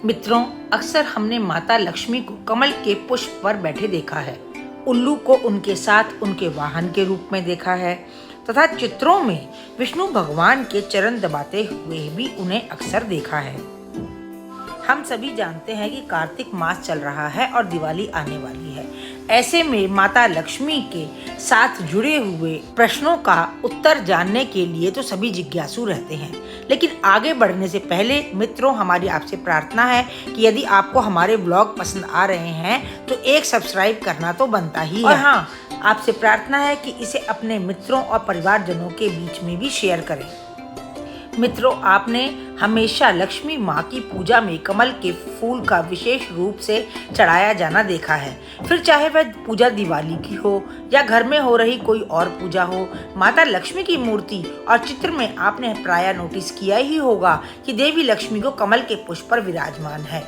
मित्रों, अक्सर हमने माता लक्ष्मी को कमल के पुष्प पर बैठे देखा है। उल्लू को उनके साथ उनके वाहन के रूप में देखा है तथा चित्रों में विष्णु भगवान के चरण दबाते हुए भी उन्हें अक्सर देखा है। हम सभी जानते हैं कि कार्तिक मास चल रहा है और दिवाली आने वाली है। ऐसे में माता लक्ष्मी के साथ जुड़े हुए प्रश्नों का उत्तर जानने के लिए तो सभी जिज्ञासु रहते हैं। लेकिन आगे बढ़ने से पहले मित्रों, हमारी आपसे प्रार्थना है कि यदि आपको हमारे ब्लॉग पसंद आ रहे हैं तो एक सब्सक्राइब करना तो बनता ही है। और हाँ, आपसे प्रार्थना है कि इसे अपने मित्रों और परिवारजनों के बीच में भी शेयर करें। मित्रों, आपने हमेशा लक्ष्मी माँ की पूजा में कमल के फूल का विशेष रूप से चढ़ाया जाना देखा है। फिर चाहे वह पूजा दिवाली की हो या घर में हो रही कोई और पूजा हो, माता लक्ष्मी की मूर्ति और चित्र में आपने प्रायः नोटिस किया ही होगा कि देवी लक्ष्मी को कमल के पुष्प पर विराजमान है।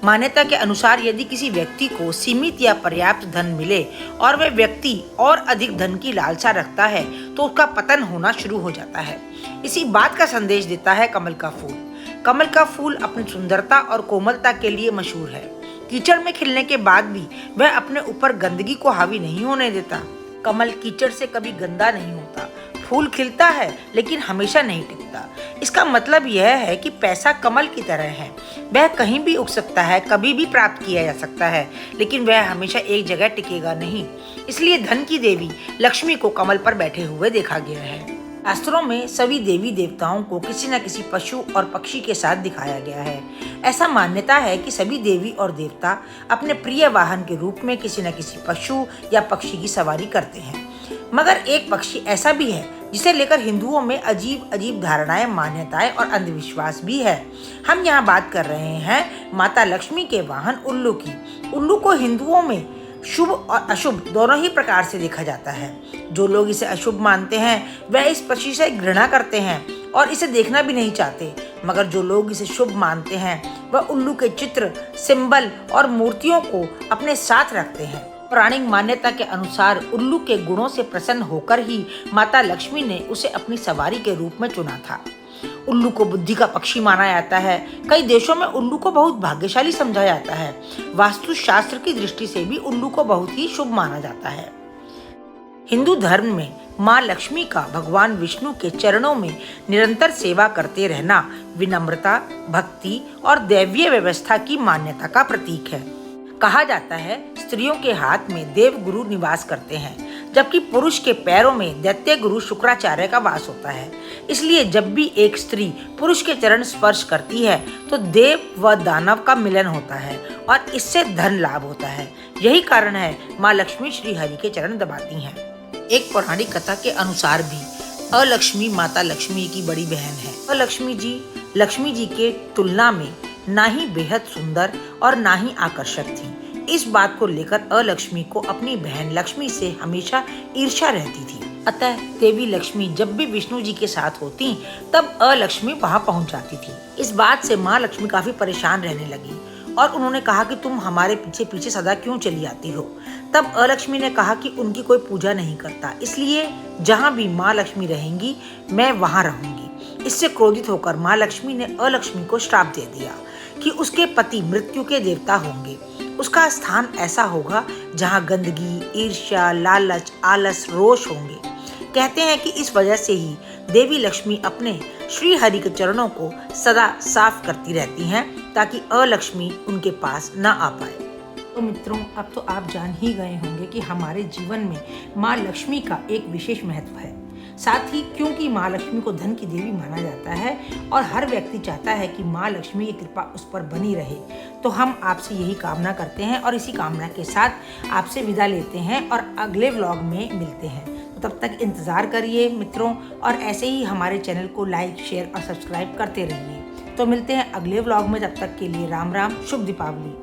मान्यता के अनुसार यदि किसी व्यक्ति को सीमित या पर्याप्त धन मिले और वह व्यक्ति और अधिक धन की लालसा रखता है तो उसका पतन होना शुरू हो जाता है। इसी बात का संदेश देता है कमल का फूल। कमल का फूल अपनी सुंदरता और कोमलता के लिए मशहूर है। कीचड़ में खिलने के बाद भी वह अपने ऊपर गंदगी को हावी नहीं होने देता। कमल कीचड़ से कभी गंदा नहीं होता। फूल खिलता है लेकिन हमेशा नहीं टिकता। इसका मतलब यह है कि पैसा कमल की तरह है, वह कहीं भी उग सकता है, कभी भी प्राप्त किया जा सकता है, लेकिन वह हमेशा एक जगह टिकेगा नहीं। इसलिए धन की देवी लक्ष्मी को कमल पर बैठे हुए देखा गया है। शास्त्रों में सभी देवी देवताओं को किसी न किसी पशु और पक्षी के साथ दिखाया गया है। ऐसा मान्यता है कि सभी देवी और देवता अपने प्रिय वाहन के रूप में किसी न किसी पशु या पक्षी की सवारी करते हैं। मगर एक पक्षी ऐसा भी है जिसे लेकर हिंदुओं में अजीब अजीब धारणाएं, मान्यताएं और अंधविश्वास भी है। हम यहाँ बात कर रहे हैं माता लक्ष्मी के वाहन उल्लू की। उल्लू को हिंदुओं में शुभ और अशुभ दोनों ही प्रकार से देखा जाता है। जो लोग इसे अशुभ मानते हैं वह इस पक्षी से घृणा करते हैं और इसे देखना भी नहीं चाहते, मगर जो लोग इसे शुभ मानते हैं वह उल्लू के चित्र, सिंबल और मूर्तियों को अपने साथ रखते हैं। पौराणिक मान्यता के अनुसार उल्लू के गुणों से प्रसन्न होकर ही माता लक्ष्मी ने उसे अपनी सवारी के रूप में चुना था। उल्लू को बुद्धि का पक्षी माना जाता है। कई देशों में उल्लू को बहुत भाग्यशाली समझा जाता है। वास्तुशास्त्र की दृष्टि से भी उल्लू को बहुत ही शुभ माना जाता है। हिंदू धर्म में माँ लक्ष्मी का भगवान विष्णु के चरणों में निरंतर सेवा करते रहना विनम्रता, भक्ति और दैवीय व्यवस्था की मान्यता का प्रतीक है। कहा जाता है स्त्रियों के हाथ में देव गुरु निवास करते हैं, जबकि पुरुष के पैरों में दैत्य गुरु शुक्राचार्य का वास होता है। इसलिए जब भी एक स्त्री पुरुष के चरण स्पर्श करती है तो देव व दानव का मिलन होता है और इससे धन लाभ होता है। यही कारण है माँ लक्ष्मी श्री हरि के चरण दबाती हैं। एक पौराणिक कथा के अनुसार भी अलक्ष्मी माता लक्ष्मी की बड़ी बहन है। अलक्ष्मी जी लक्ष्मी जी के तुलना में ना ही बेहद सुंदर और ना ही आकर्षक थी। इस बात को लेकर अलक्ष्मी को अपनी बहन लक्ष्मी से हमेशा ईर्ष्या रहती थी। अतः देवी लक्ष्मी जब भी विष्णु जी के साथ होती तब अलक्ष्मी वहां पहुंच जाती थी। इस बात से माँ लक्ष्मी काफी परेशान रहने लगी और उन्होंने कहा कि तुम हमारे पीछे पीछे सदा क्यों चली आती हो। तब अलक्ष्मी ने कहा कि उनकी कोई पूजा नहीं करता, इसलिए जहाँ भी माँ लक्ष्मी रहेंगी मैं वहाँ रहूंगी। इससे क्रोधित होकर माँ लक्ष्मी ने अलक्ष्मी को श्राप दे दिया कि उसके पति मृत्यु के देवता होंगे। उसका स्थान ऐसा होगा जहाँ गंदगी, ईर्ष्या, लालच, आलस, रोष होंगे। कहते हैं कि इस वजह से ही देवी लक्ष्मी अपने श्री हरि के चरणों को सदा साफ करती रहती हैं ताकि अलक्ष्मी उनके पास न आ पाए। तो मित्रों, अब तो आप जान ही गए होंगे कि हमारे जीवन में माँ लक्ष्मी का एक विशेष महत्व है। साथ ही क्योंकि माँ लक्ष्मी को धन की देवी माना जाता है और हर व्यक्ति चाहता है कि माँ लक्ष्मी की कृपा उस पर बनी रहे, तो हम आपसे यही कामना करते हैं और इसी कामना के साथ आपसे विदा लेते हैं और अगले व्लॉग में मिलते हैं। तो तब तक इंतज़ार करिए मित्रों, और ऐसे ही हमारे चैनल को लाइक, शेयर और सब्सक्राइब करते रहिए। तो मिलते हैं अगले व्लॉग में। तब तक के लिए राम राम, शुभ दीपावली।